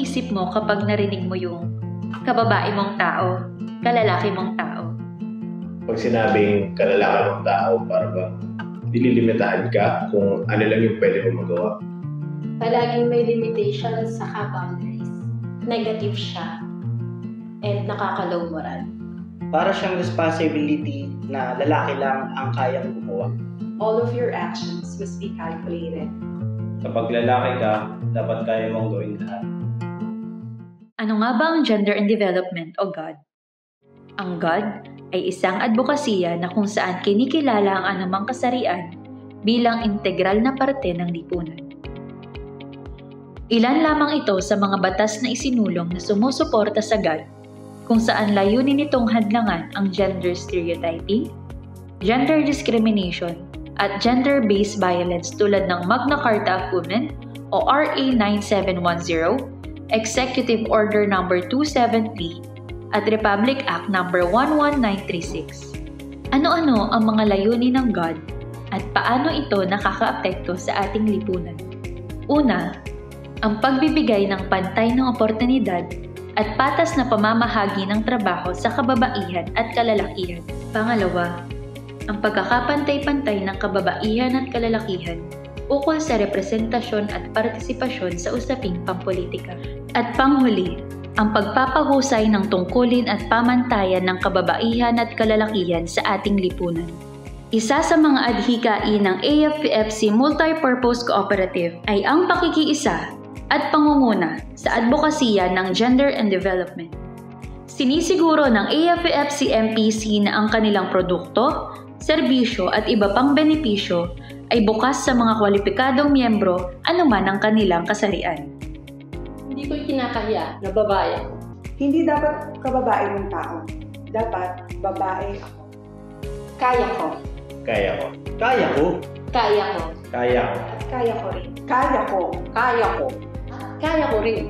iniisip mo kapag narinig mo yung kababae mong tao, kalalaki mong tao? Pag sinabing kalalaki mong tao, para bang nililimitahan ka kung ano lang yung pwede mong magawa? Palaging may limitations sa boundaries. Negative siya and nakakalow moral. Para siyang responsibility na lalaki lang ang kayang gumawa. All of your actions must be calculated. Kapag lalaki ka, dapat kaya mong gawin lahat. Ano nga ba ang Gender and Development o GOD? Ang GOD ay isang advokasya na kung saan kinikilala ang anumang kasarian bilang integral na parte ng lipunan. Ilan lamang ito sa mga batas na isinulong na sumusuporta sa GOD kung saan layunin nitong hadlangan ang gender stereotyping, gender discrimination, at gender-based violence tulad ng Magna Carta of Women o RA 9710, Executive Order No. 273, at Republic Act No. 11936. Ano-ano ang mga layunin ng GOD at paano ito nakakaapekto sa ating lipunan? Una, ang pagbibigay ng pantay ng oportunidad at patas na pamamahagi ng trabaho sa kababaihan at kalalakihan. Pangalawa, ang pagkakapantay-pantay ng kababaihan at kalalakihan ukol sa representasyon at partisipasyon sa usaping pampolitika. At panghuli, ang pagpapahusay ng tungkulin at pamantayan ng kababaihan at kalalakihan sa ating lipunan. Isa sa mga adhikain ng AFP-FC Multipurpose Cooperative ay ang pakikiisa at pangunguna sa advokasya ng gender and development. Sinisiguro ng AFP-FC MPC na ang kanilang produkto, serbisyo at iba pang benepisyo ay bukas sa mga kwalipikadong miyembro anuman ang kanilang kasarian. Hindi ko kinakahiya na babae ako. Hindi dapat kababae ng tao. Dapat babae ako. Kaya ko. Kaya ko. Kaya ko. Kaya ko. Kaya ko. At kaya ko rin. Kaya ko. Kaya ko. Kaya ko rin.